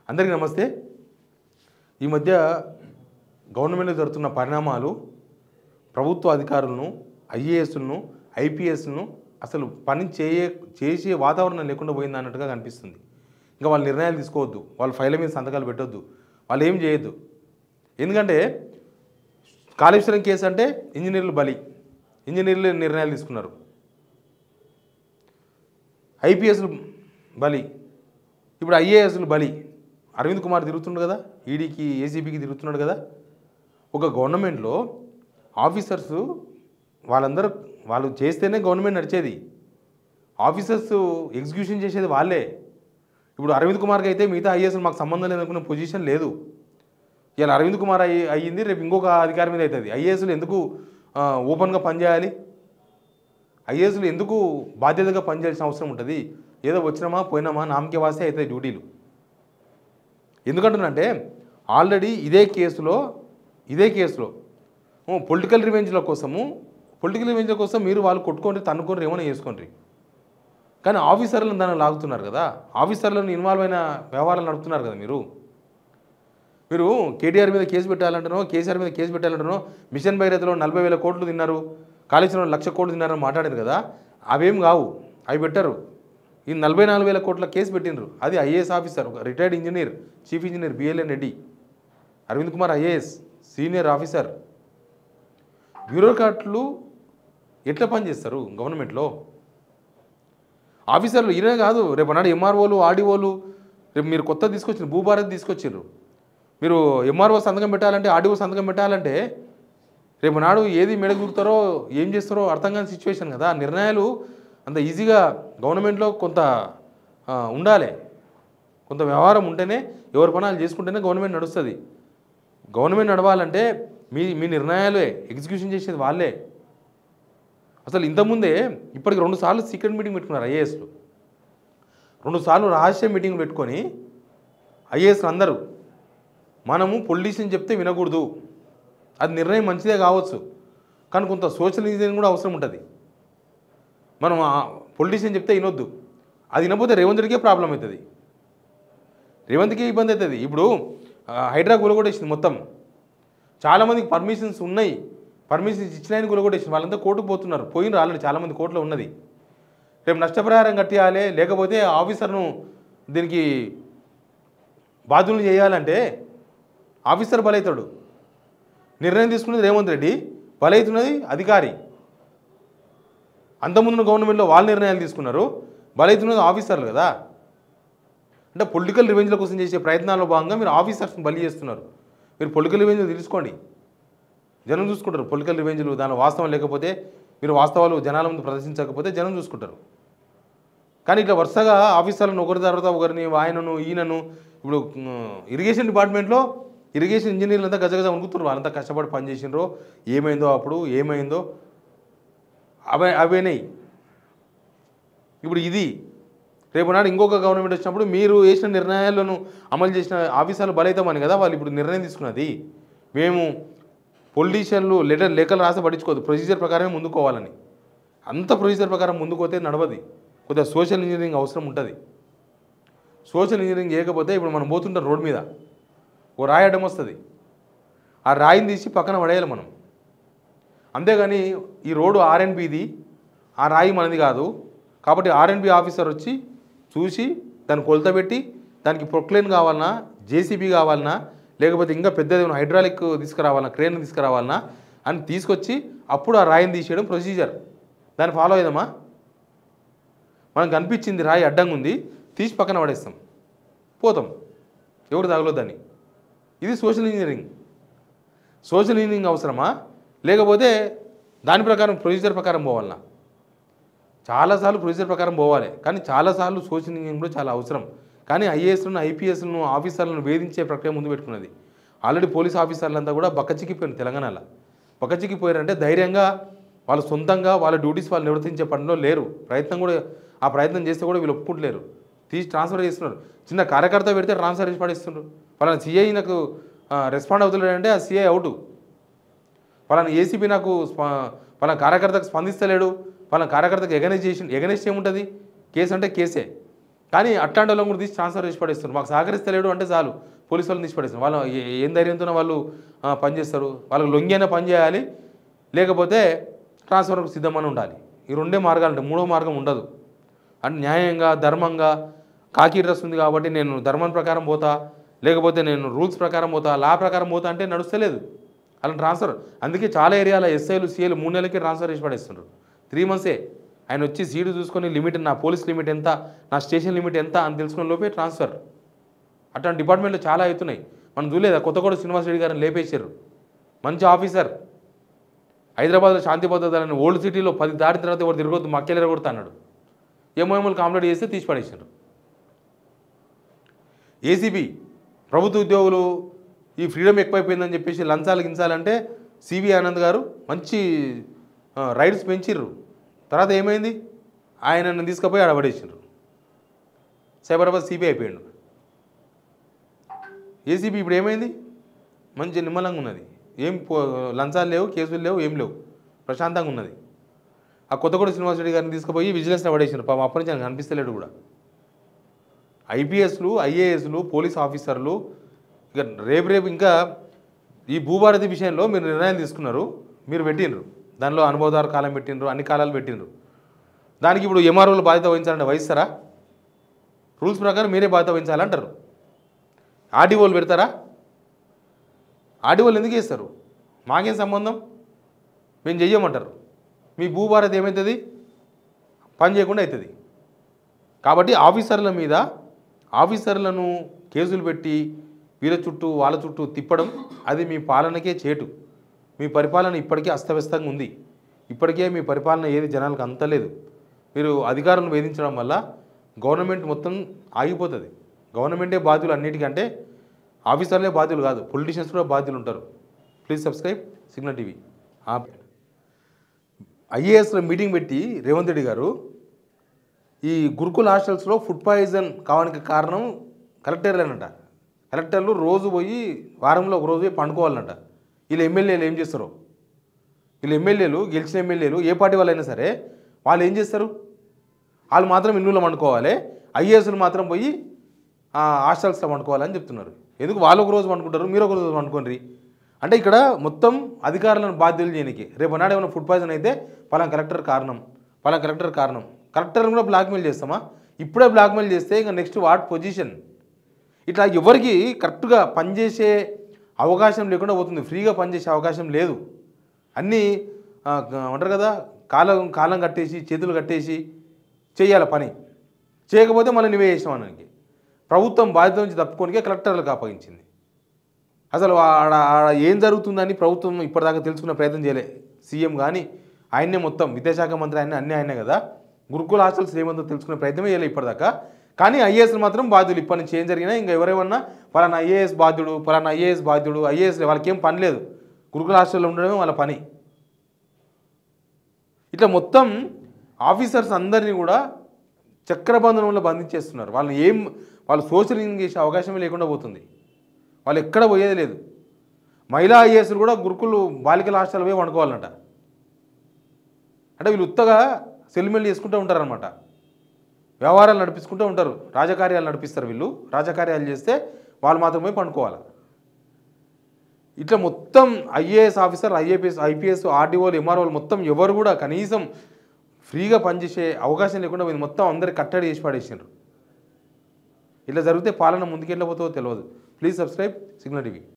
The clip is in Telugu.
అందరికీ నమస్తే। ఈ మధ్య గవర్నమెంట్లో జరుగుతున్న పరిణామాలు ప్రభుత్వ అధికారులను, ఐఏఎస్‌లను, ఐపీఎస్‌లను అసలు పని చేసే వాతావరణం లేకుండా పోయింది అన్నట్టుగా కనిపిస్తుంది। ఇంకా వాళ్ళు నిర్ణయాలు తీసుకోవద్దు, వాళ్ళు ఫైళ్ళ మీద సంతకాలు పెట్టొద్దు, వాళ్ళు ఏం చేయొద్దు। ఎందుకంటే కాళేశ్వరం కేసు అంటే ఇంజనీర్లు బలి, ఇంజనీర్లు నిర్ణయాలు తీసుకున్నారు, ఐపీఎస్లు బలి, ఇప్పుడు ఐఏఎస్లు బలి। అరవింద్ కుమార్ తిరుగుతున్నాడు కదా, ఈడీకి ఏసీబీకి తిరుగుతున్నాడు కదా। ఒక గవర్నమెంట్లో ఆఫీసర్స్ వాళ్ళందరూ వాళ్ళు చేస్తేనే గవర్నమెంట్ నడిచేది, ఆఫీసర్స్ ఎగ్జిక్యూషన్ చేసేది వాళ్ళే। ఇప్పుడు అరవింద్ కుమార్కి అయితే మిగతా ఐఏఎస్లు మాకు సంబంధం లేదనుకునే పొజిషన్ లేదు। ఇలా అరవింద్ కుమార్ అయ్యింది, రేపు ఇంకొక అధికారి మీద అవుతుంది। ఐఏఎస్లు ఎందుకు ఓపెన్గా పనిచేయాలి? ఐఏఎస్లు ఎందుకు బాధ్యతగా పనిచేయాల్సిన అవసరం ఉంటుంది? ఏదో వచ్చినామా పోయినామా నామకే వాస్తే అవుతాయి డ్యూటీలు। ఎందుకంటున్నంటే ఆల్రెడీ ఇదే కేసులో పొలిటికల్ రివెంజ్ల కోసం మీరు వాళ్ళు కొట్టుకొని తన్నుకొని ఏమైనా చేసుకోండి, కానీ ఆఫీసర్లను దాన్ని లాగుతున్నారు కదా, ఆఫీసర్లను ఇన్వాల్వ్ అయిన వ్యవహారాలు నడుపుతున్నారు కదా। మీరు కేటీఆర్ మీద కేసు పెట్టాలంటానో, కేసీఆర్ మీద కేసు పెట్టాలంటానో, మిషన్ భగీరథలో 40,000 కోట్లు తిన్నారు, కాళేశ్వరంలో 1,00,000 కోట్లు తిన్నారని మాట్లాడారు కదా, అవేం కావు, అవి పెట్టరు। ఈ 44,000 కోట్ల కేసు పెట్టినరు, అది ఐఏఎస్ ఆఫీసర్, ఒక retired engineer, chief engineer BLN Reddy, Arvind Kumar IAS senior officer. బ్యూరోక్రాట్లు ఎట్లా పనిచేస్తారు గవర్నమెంట్లో? ఆఫీసర్లు ఈయనే కాదు, రేపు నాడు ఎంఆర్ఓలు, ఆర్డీఓలు, రేపు మీరు కొత్త తీసుకొచ్చిన భూభారత్ తీసుకొచ్చారు, మీరు ఎంఆర్ఓ సంతకం పెట్టాలంటే, ఆర్డీఓ సంతకం పెట్టాలంటే రేపు నాడు ఏది మెడ దూరుతారో ఏం చేస్తారో అర్థం కాని సిచ్యువేషన్ కదా। నిర్ణయాలు అంత ఈజీగా గవర్నమెంట్లో కొంత ఉండాలి, కొంత వ్యవహారం ఉంటేనే, ఎవరి పనాలు చేసుకుంటేనే గవర్నమెంట్ నడుస్తుంది। గవర్నమెంట్ నడవాలంటే మీ నిర్ణయాలే ఎగ్జిక్యూషన్ చేసేది వాళ్ళే। అసలు ఇంతకుముందే ఇప్పటికి 2 సార్లు సీక్రెట్ మీటింగ్ పెట్టుకున్నారు ఐఏఎస్లు, 2 సార్లు రహస్య మీటింగ్ పెట్టుకొని ఐఏఎస్లు అందరూ మనము పొలిటీషియన్ చెప్తే వినకూడదు, అది నిర్ణయం మంచిదే కావచ్చు, కానీ కొంత సోషల్ ఇంజనీరింగ్ కూడా అవసరం ఉంటుంది। మనం పొలిటీషియన్ చెప్తే వినొద్దు, అది వినకపోతే రేవంత్ రెడ్డికే ప్రాబ్లం అవుతుంది, రేవంత్కి ఇబ్బంది అవుతుంది। ఇప్పుడు హైడ్రా కూలగొట్టేసింది మొత్తం, చాలామందికి పర్మిషన్స్ ఉన్నాయి, పర్మిషన్స్ ఇచ్చినాయని కూలగొట్టేసింది, వాళ్ళంతా కోర్టుకు పోతున్నారు, పోయినరు ఆల్రెడీ చాలామంది కోర్టులో ఉన్నది। రేపు నష్టపరిహారం కట్టియాలి, లేకపోతే ఆఫీసర్ను దీనికి బాధ్యులను చేయాలంటే ఆఫీసర్ బలవుతాడు, నిర్ణయం తీసుకున్నది రేవంత్ రెడ్డి, బలవుతున్నది అధికారి। అంతకుముందు గవర్నమెంట్లో వాళ్ళు నిర్ణయాలు తీసుకున్నారు, బలవుతున్నది ఆఫీసర్లు కదా। అంటే పొలిటికల్ రివెంజ్ల కోసం చేసే ప్రయత్నాల్లో భాగంగా మీరు ఆఫీసర్స్ని బలి చేస్తున్నారు। మీరు పొలిటికల్ రివెంజ్లు తెలుసుకోండి, జనం చూసుకుంటారు పొలిటికల్ రివెంజ్లు, దాని వాస్తవం లేకపోతే, మీరు వాస్తవాలు జనాల ముందు ప్రదర్శించకపోతే జనం చూసుకుంటారు। కానీ ఇట్లా వరుసగా ఆఫీసర్లను ఒకరి తర్వాత ఒకరిని, ఆయనను ఈయనను, ఇప్పుడు ఇరిగేషన్ డిపార్ట్మెంట్లో ఇరిగేషన్ ఇంజనీర్లు అంతా గజగజ వణుకుతున్నారు, వాళ్ళంతా కష్టపడి పనిచేసినారో ఏమైందో, అప్పుడు ఏమైందో అవేనాయి। ఇప్పుడు ఇది రేపు నాడు ఇంకొక గవర్నమెంట్ వచ్చినప్పుడు మీరు వేసిన నిర్ణయాలను అమలు చేసిన ఆఫీసర్లు బలవుతామని కదా వాళ్ళు ఇప్పుడు నిర్ణయం తీసుకున్నది। మేము పొలిటీషియన్లు లేఖలు రాసి పట్టించుకోవద్దు, ప్రొసీజర్ ప్రకారమే ముందుకోవాలని, అంత ప్రొసీజర్ ప్రకారం ముందుకోతే నడవది, కొద్దిగా సోషల్ ఇంజనీరింగ్ అవసరం ఉంటుంది। సోషల్ ఇంజనీరింగ్ చేయకపోతే ఇప్పుడు మనం పోతుంటాం రోడ్ మీద, ఓ రాయి అడ్డం వస్తుంది, ఆ రాయిని తీసి పక్కన పడేయాలి మనం, అంతేగాని ఈ రోడ్డు ఆర్ఎన్బిది, ఆ రాయి మనది కాదు కాబట్టి ఆర్ఎన్బి ఆఫీసర్ వచ్చి చూసి దాన్ని కొలత పెట్టి, దానికి ప్రొక్లేన్ కావాలన్నా, జేసీబీ కావాలన్నా, లేకపోతే ఇంకా పెద్దది హైడ్రాలిక్ తీసుకురావాలన్నా, క్రేన్ తీసుకురావాలన్నా అని తీసుకొచ్చి అప్పుడు ఆ రాయిని తీసేయడం ప్రొసీజర్, దాన్ని ఫాలో అయ్యామా? మనకు కనిపించింది రాయి అడ్డంగా ఉంది, తీసి పక్కన పడేస్తాం, పోతాం, ఎవరు తగలొద్దని। ఇది సోషల్ ఇంజనీరింగ్। సోషల్ ఇంజనీరింగ్ అవసరమా, లేకపోతే దాని ప్రకారం ప్రొసీజర్ ప్రకారం పోవాలన్నా? చాలాసార్లు ప్రొసీజర్ ప్రకారం పోవాలి, కానీ చాలాసార్లు సోషల్ ఇంజనీరింగ్ కూడా చాలా అవసరం। కానీ ఐఏఎస్లను, ఐపీఎస్లను, ఆఫీసర్లను వేధించే ప్రక్రియ ముందు పెట్టుకున్నది। ఆల్రెడీ పోలీస్ ఆఫీసర్లంతా కూడా బక్కచిక్కిపోయారు, తెలంగాణలో బక్కచిక్కిపోయారంటే ధైర్యంగా వాళ్ళు సొంతంగా వాళ్ళ డ్యూటీస్ వాళ్ళు నిర్వర్తించే పనిలో లేరు, ఆ ప్రయత్నం చేస్తే కూడా వీళ్ళు ఒప్పుకుంటలేరు, తీసి ట్రాన్స్ఫర్ చేస్తున్నారు। చిన్న కార్యకర్త పెడితే ట్రాన్స్ఫర్ చేసి పడిస్తున్నారు, వాళ్ళని సిఐ నాకు రెస్పాండ్ అవుతలేడంటే ఆ సిఐ అవుట్, వాళ్ళని ఏసీపీ నాకు వాళ్ళ కార్యకర్తకు స్పందిస్తలేడు, వాళ్ళ కార్యకర్తకు ఎగనెస్ట్ ఏముంటుంది, కేసు అంటే కేసే, కానీ అట్లాంటి వాళ్ళని కూడా తీసి ట్రాన్స్ఫర్ చేసి పడేస్తున్నారు. మాకు సహకరిస్తలేడు అంటే చాలు పోలీసు వాళ్ళని తీసి పడేస్తున్నారు. వాళ్ళు ఏం ధైర్యంతో వాళ్ళు పనిచేస్తారు. వాళ్ళకి లొంగైనా పని చేయాలి, లేకపోతే ట్రాన్స్ఫర్కు సిద్ధమని ఉండాలి. ఈ రెండే మార్గాలు ఉంటాయి, మూడో మార్గం ఉండదు. అంటే న్యాయంగా ధర్మంగా కాకి డ్రెస్ ఉంది కాబట్టి నేను ధర్మం ప్రకారం పోతా, లేకపోతే నేను రూల్స్ ప్రకారం పోతా, లా ప్రకారం పోతా అంటే నడుస్తలేదు. అలా ట్రాన్స్ఫర్. అందుకే చాలా ఏరియాలో ఎస్ఐలు సీఏలు 3 నెలలకే ట్రాన్స్ఫర్ చేసి పడేస్తున్నారు. 3 మంత్సే ఆయన వచ్చి సీటు చూసుకొని లిమిట్, నా పోలీస్ లిమిట్ ఎంత, నా స్టేషన్ లిమిట్ ఎంత అని తెలుసుకునే లోపే ట్రాన్స్ఫర్. అట్లాంటి డిపార్ట్మెంట్లో చాలా అవుతున్నాయి. మనం చూడలేదా, కొత్తగూడ శ్రీనివాస్ రెడ్డి గారిని లేపేశారు. మంచి ఆఫీసర్, హైదరాబాద్లో శాంతి భద్రతలని ఓల్డ్ సిటీలో 10 దాటిన తర్వాత ఎవరు తిరగొద్దు మక్కెళ్ళ కొడతా అన్నాడు. ఏమోమూలు కంప్లైంట్ చేస్తే తీసి పడేసారు. ఏసీబీ ప్రభుత్వ ఉద్యోగులు ఈ ఫ్రీడమ్ ఎక్కువైపోయిందని చెప్పేసి లంచాలు గించాలంటే సివి ఆనంద్ గారు మంచి రైట్స్ పెంచిర్రు. తర్వాత ఏమైంది, ఆయనను తీసుకుపోయి ఆడబడేసారు. సైబరాబాద్ సిబిఐ అయిపోయాడు. ఏసీబీ ఇప్పుడు ఏమైంది, మంచి నిమ్మలంగా ఉన్నది. ఏం లంచాలు లేవు, కేసులు లేవు, ఏం లేవు, ప్రశాంతంగా ఉన్నది. ఆ కొత్తగూడ శ్రీనివాస్ రెడ్డి గారిని తీసుకుపోయి విజిలెన్స్లో పడేసారు. పాపం అప్పటి నుంచి ఆయన కనిపిస్తలేడు కూడా. ఐపీఎస్లు, ఐఏఎస్లు, పోలీస్ ఆఫీసర్లు ఇక రేపు ఇంకా ఈ భూభారతి విషయంలో మీరు నిర్ణయం తీసుకున్నారు, మీరు పెట్టినరు, దానిలో అనుభవదారు కాలం పెట్టినరు, అన్ని కాలాలు పెట్టినరు. దానికి ఇప్పుడు ఎంఆర్ఓలు బాధ్యత వహించాలంటే వహిస్తారా? రూల్స్ ప్రకారం మీరే బాధ్యత వహించాలంటారు. ఆర్డీఓలు పెడతారా? ఆర్డీఓలు ఎందుకు వేస్తారు? మాకేం సంబంధం, మేము చెయ్యమంటారు. మీ భూభారతి ఏమవుతుంది, పని చేయకుండా అవుతుంది. కాబట్టి ఆఫీసర్ల మీద ఆఫీసర్లను కేసులు పెట్టి వీళ్ళ చుట్టూ వాళ్ళ చుట్టూ తిప్పడం అది మీ పాలనకే చేటు. మీ పరిపాలన ఇప్పటికే అస్తవ్యస్తంగా ఉంది. ఇప్పటికే మీ పరిపాలన ఏది జనాలకు అంతలేదు. మీరు అధికారులను వేధించడం వల్ల గవర్నమెంట్ మొత్తం ఆగిపోతుంది. గవర్నమెంటే బాధ్యులు అన్నిటికంటే, ఆఫీసర్లే బాధ్యులు కాదు, పొలిటీషియన్స్ కూడా బాధ్యులు ఉంటారు. Please subscribe signal TV. ఐఏఎస్లో మీటింగ్ పెట్టి రేవంత్ రెడ్డి గారు ఈ గురుకుల హాస్టల్స్లో ఫుడ్ పాయిజన్ కావడానికి కారణం కలెక్టర్లేనంట. కలెక్టర్లు రోజు పోయి వారంలో ఒక రోజు పోయి పండుకోవాలంట. వీళ్ళు ఎమ్మెల్యేలు ఏం చేస్తారు, వీళ్ళు ఎమ్మెల్యేలు గెలిచిన ఎమ్మెల్యేలు ఏ పార్టీ వాళ్ళైనా సరే వాళ్ళు ఏం చేస్తారు, వాళ్ళు మాత్రం ఇల్లులో పండుకోవాలి, ఐఏఎస్లు మాత్రం పోయి హాస్టల్స్లో పండుకోవాలని చెప్తున్నారు. ఎందుకు వాళ్ళు ఒక రోజు పండుకుంటారు, మీరు ఒక రోజు పండుకోండి అంటే ఇక్కడ మొత్తం అధికారులను బాధ్యులు చేయడానికి. రేపు నాడు ఏమైనా ఫుడ్ పాయిజన్ అయితే పలానా కలెక్టర్ కారణం, పలానా కలెక్టర్ కారణం. కలెక్టర్ని కూడా బ్లాక్మెయిల్ చేస్తామా? ఇప్పుడే బ్లాక్మెయిల్ చేస్తే ఇంకా నెక్స్ట్ వాట్ పొజిషన్? ఇట్లా ఎవరికి కరెక్ట్గా పనిచేసే అవకాశం లేకుండా పోతుంది. ఫ్రీగా పనిచేసే అవకాశం లేదు. అన్నీ అంటారు కదా, కాలం కట్టేసి చేతులు కట్టేసి చేయాలి పని. చేయకపోతే మళ్ళీ నువ్వే చేసినావు అనడానికి ప్రభుత్వం బాధ్యత నుంచి తప్పుకోనికే కలెక్టర్లకు అప్పగించింది. అసలు ఆడ ఏం జరుగుతుందని ప్రభుత్వం ఇప్పటిదాకా తెలుసుకునే ప్రయత్నం చేయలే. సీఎం కానీ ఆయన్నే మొత్తం విద్యాశాఖ మంత్రి ఆయనే కదా, గురుకుల హాస్టల్స్ ఏమందో తెలుసుకునే ప్రయత్నమే చేయలేదు ఇప్పటిదాకా. కానీ ఐఏఎస్లు మాత్రం బాధ్యులు. ఇప్పటి నుంచి ఏం జరిగినా ఇంకా ఎవరేమన్నా పలానా ఐఏఎస్ బాధ్యుడు, పలానా ఐఏఎస్ బాధ్యుడు, ఐఏఎస్ వాళ్ళకి ఏం పని లేదు, గురుకుల హాస్టల్లో ఉండడమే వాళ్ళ పని. ఇట్లా మొత్తం ఆఫీసర్స్ అందరినీ కూడా చక్రబంధనంలో బంధించేస్తున్నారు. వాళ్ళు సోషలింగ్ చేసే అవకాశమే లేకుండా పోతుంది. వాళ్ళు ఎక్కడ పోయేది లేదు. మహిళా ఐఏఎస్లు కూడా గురుకులు బాలికల హాస్టల్ పోయి వండుకోవాలంట. అంటే వీళ్ళు ఉత్తగా సెల్మెల్ చేసుకుంటూ ఉంటారనమాట. వ్యవహారాలు నడిపించుకుంటూ ఉంటారు, రాజకార్యాలు నడిపిస్తారు. వీళ్ళు రాజకార్యాలు చేస్తే వాళ్ళు మాత్రమే పండుకోవాలి. ఇట్లా మొత్తం ఐఏఎస్ ఆఫీసర్, ఐపీఎస్, ఆర్డీఓలు, ఎంఆర్ఓలు మొత్తం ఎవరు కూడా కనీసం ఫ్రీగా పనిచేసే అవకాశం లేకుండా వీళ్ళు మొత్తం అందరికి కట్టడి చేసి పడేసారు. ఇట్లా జరిగితే పాలన ముందుకెళ్ళబోతుందో తెలియదు. Please subscribe signal TV.